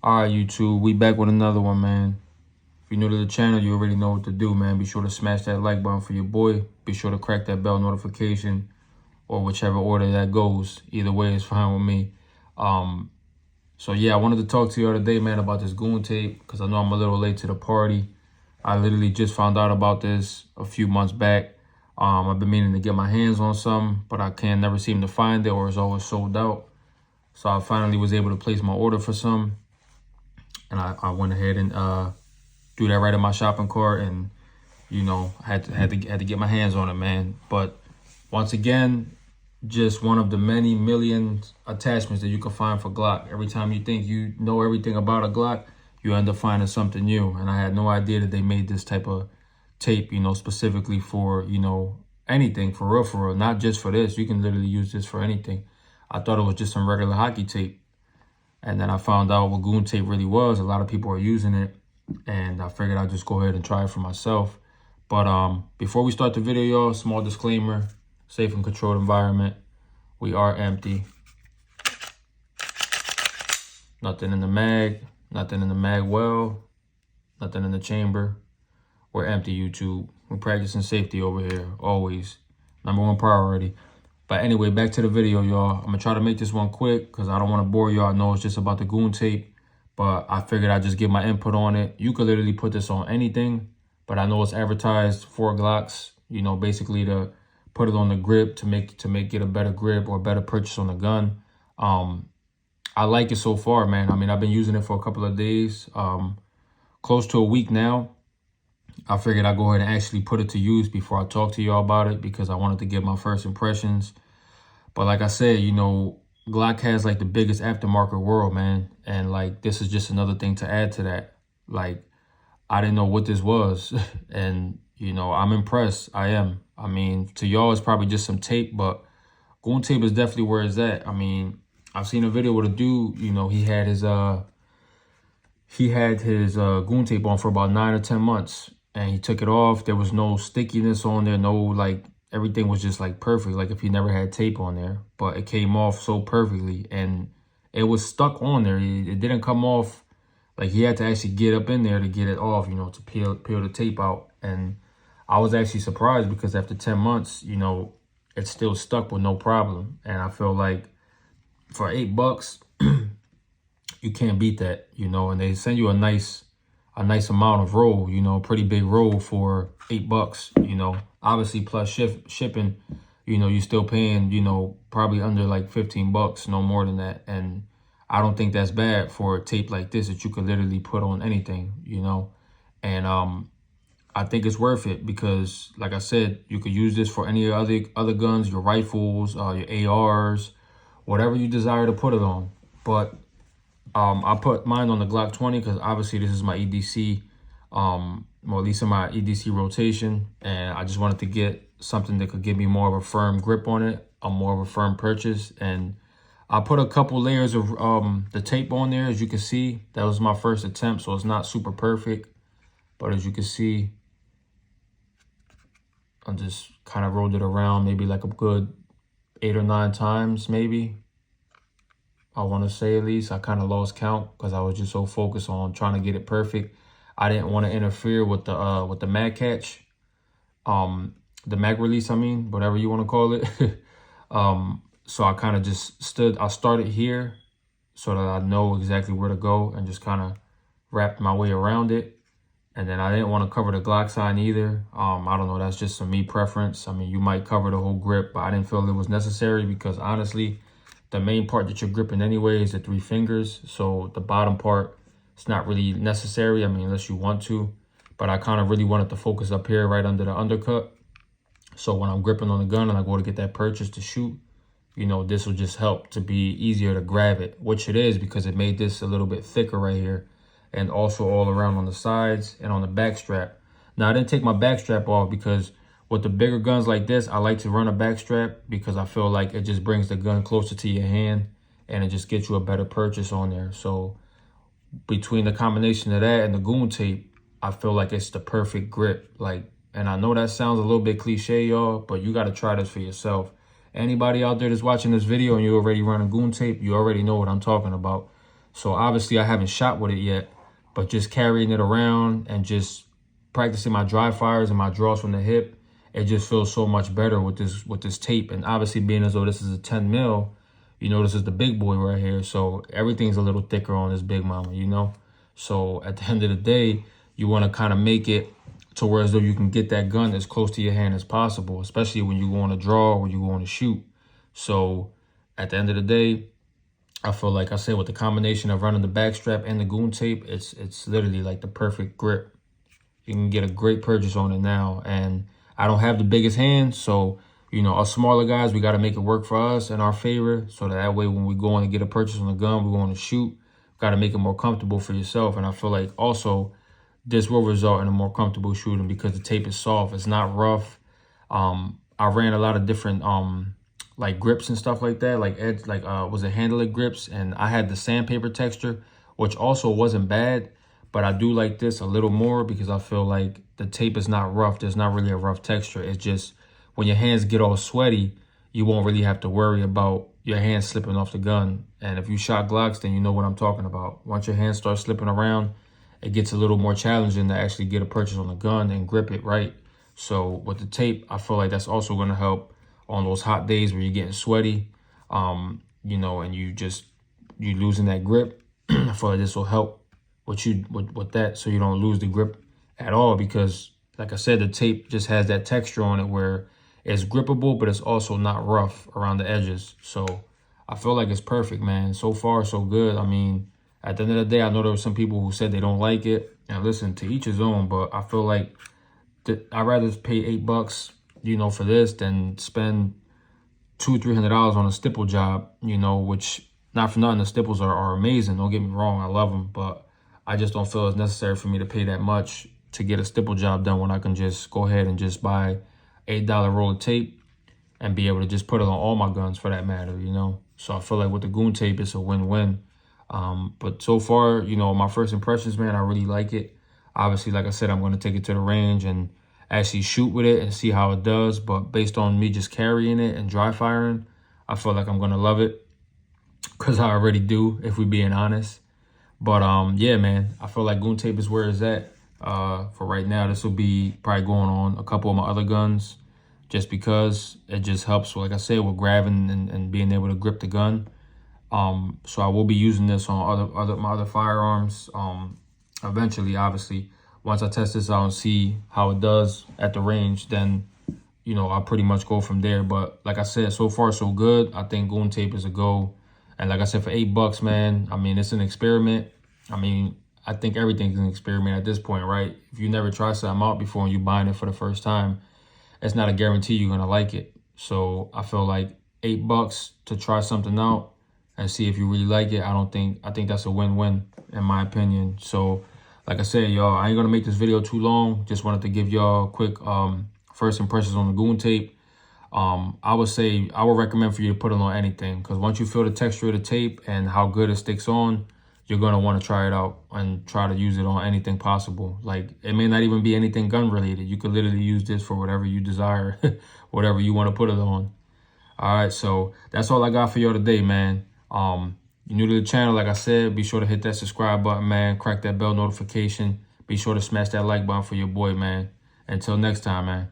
Alright, YouTube, we back with another one, man. If you're new to the channel, you already know what to do, man. Be sure to smash that like button for your boy. Be sure to crack that bell notification or whichever order that goes. Either way is fine with me. So yeah, I wanted to talk to you today, man, about this goon tape because I know I'm a little late to the party. I literally just found out about this a few months back. I've been meaning to get my hands on some, but I never seem to find it, or it's always sold out. So I finally was able to place my order for some. And I went ahead and threw that right in my shopping cart, and you know, I had to get my hands on it, man. But once again, just one of the many million attachments that you can find for Glock. Every time you think you know everything about a Glock, you end up finding something new. And I had no idea that they made this type of tape, you know, specifically for, you know, anything, for real, not just for this. You can literally use this for anything. I thought it was just some regular hockey tape. And then I found out what goon tape really was. A lot of people are using it, and I figured I'd just go ahead and try it for myself. But before we start the video, y'all, small disclaimer: safe and controlled environment. We are empty. Nothing in the mag, nothing in the mag well, nothing in the chamber. We're empty, YouTube. We're practicing safety over here, always. #1 priority. But anyway, back to the video, y'all. I'm going to try to make this one quick because I don't want to bore y'all. I know it's just about the goon tape, but I figured I'd just give my input on it. You could literally put this on anything, but I know it's advertised for Glocks, you know, basically to put it on the grip to make get a better grip or a better purchase on the gun. I like it so far, man. I mean, I've been using it for a couple of days, close to a week now. I figured I'd go ahead and actually put it to use before I talk to y'all about it because I wanted to get my first impressions. But like I said, you know, Glock has like the biggest aftermarket world, man. And like, this is just another thing to add to that. Like, I didn't know what this was. And, you know, I'm impressed. I am. I mean, to y'all, it's probably just some tape, but goon tape is definitely where it's at. I mean, I've seen a video with a dude, you know, he had his goon tape on for about 9 or 10 months. And he took it off. There was no stickiness on there. No, like, everything was just, like, perfect. Like, if he never had tape on there. But it came off so perfectly. And it was stuck on there. It didn't come off. Like, he had to actually get up in there to get it off, you know, to peel the tape out. And I was actually surprised because after 10 months, you know, it's still stuck with no problem. And I feel like for $8, you can't beat that, you know. And they send you a nice amount of roll, you know, pretty big roll for $8, you know. Obviously, plus shipping, you know, you're still paying, you know, probably under like $15, no more than that. And I don't think that's bad for a tape like this that you could literally put on anything, you know. And I think it's worth it because, like I said, you could use this for any other guns, your rifles, your ARs, whatever you desire to put it on. But I put mine on the Glock 20 because obviously this is my EDC, or at least in my EDC rotation. And I just wanted to get something that could give me more of a firm grip on it, more of a firm purchase. And I put a couple layers of the tape on there, as you can see. That was my first attempt, so it's not super perfect. But as you can see, I just kind of rolled it around maybe like a good 8 or 9 times, maybe. I want to say, at least. I kind of lost count because I was just so focused on trying to get it perfect. I didn't want to interfere with the mag catch, the mag release, I mean, whatever you want to call it. So I kind of just started here so that I know exactly where to go and just kind of wrapped my way around it. And then I didn't want to cover the Glock sign either. I don't know, that's just some me preference. I mean, you might cover the whole grip, but I didn't feel it was necessary because honestly, the main part that you're gripping anyway is the 3 fingers. So the bottom part, it's not really necessary. I mean, unless you want to. But I kind of really wanted to focus up here right under the undercut. So when I'm gripping on the gun and I go to get that purchase to shoot, you know, this will just help to be easier to grab it. Which it is because it made this a little bit thicker right here. And also all around on the sides and on the back strap. Now, I didn't take my back strap off because with the bigger guns like this, I like to run a back strap because I feel like it just brings the gun closer to your hand and it just gets you a better purchase on there. So between the combination of that and the goon tape, I feel like it's the perfect grip. Like, and I know that sounds a little bit cliche, y'all, but you got to try this for yourself. Anybody out there that's watching this video and you already running goon tape, you already know what I'm talking about. So obviously I haven't shot with it yet, but just carrying it around and just practicing my dry fires and my draws from the hip, it just feels so much better with this tape. And obviously being as though this is a 10 mil, you know, this is the big boy right here. So everything's a little thicker on this big mama, you know? So at the end of the day, you want to kind of make it to where as though you can get that gun as close to your hand as possible, especially when you go on a draw or you go on a shoot. So at the end of the day, I feel like I said with the combination of running the back strap and the goon tape, it's literally like the perfect grip. You can get a great purchase on it now. And I don't have the biggest hands, so, you know, us smaller guys, we got to make it work for us in our favor. So that way when we go on to get a purchase on the gun, we go on to shoot, got to make it more comfortable for yourself. And I feel like also this will result in a more comfortable shooting because the tape is soft. It's not rough. I ran a lot of different like grips and stuff like that, like edge, like was it handler grips, and I had the sandpaper texture, which also wasn't bad. But I do like this a little more because I feel like the tape is not rough. There's not really a rough texture. It's just when your hands get all sweaty, you won't really have to worry about your hands slipping off the gun. And if you shot Glocks, then you know what I'm talking about. Once your hands start slipping around, it gets a little more challenging to actually get a purchase on the gun and grip it right. So with the tape, I feel like that's also going to help on those hot days where you're getting sweaty, you know, and you losing that grip. I feel like this will help with that, so you don't lose the grip at all, because like I said, the tape just has that texture on it where it's grippable, but it's also not rough around the edges. So I feel like it's perfect, man. So far, so good. I mean, at the end of the day, I know there were some people who said they don't like it. And listen, to each his own, but I feel like I'd rather pay $8, you know, for this than spend $200-300 on a stipple job, you know, which, not for nothing, the stipples are amazing. Don't get me wrong, I love them, but I just don't feel it's necessary for me to pay that much to get a stipple job done when I can just go ahead and just buy $8 roll of tape and be able to just put it on all my guns for that matter, you know? So I feel like with the goon tape, it's a win-win. But so far, you know, my first impressions, man, I really like it. Obviously, like I said, I'm going to take it to the range and actually shoot with it and see how it does. But based on me just carrying it and dry firing, I feel like I'm going to love it, because I already do, if we're being honest. But yeah, man, I feel like goon tape is where it's at. For right now, this will be probably going on a couple of my other guns, just because it just helps, like I said, with grabbing and being able to grip the gun. So I will be using this on my other firearms eventually. Obviously, once I test this out and see how it does at the range, then, you know, I'll pretty much go from there. But like I said, so far so good. I think goon tape is a go. And like I said, for $8, man, I mean, it's an experiment. I mean, I think everything's an experiment at this point, right? If you never try something out before and you're buying it for the first time, it's not a guarantee you're going to like it. So I feel like $8 to try something out and see if you really like it. I think that's a win-win in my opinion. So like I said, y'all, I ain't going to make this video too long. Just wanted to give y'all a quick first impressions on the goon tape. I would recommend for you to put it on anything, because once you feel the texture of the tape and how good it sticks on, you're going to want to try it out and try to use it on anything possible. Like, it may not even be anything gun related. You could literally use this for whatever you desire, whatever you want to put it on. All right, so that's all I got for y'all today, man. You're new to the channel, like I said, be sure to hit that subscribe button, man. Crack that bell notification. Be sure to smash that like button for your boy, man. Until next time, man.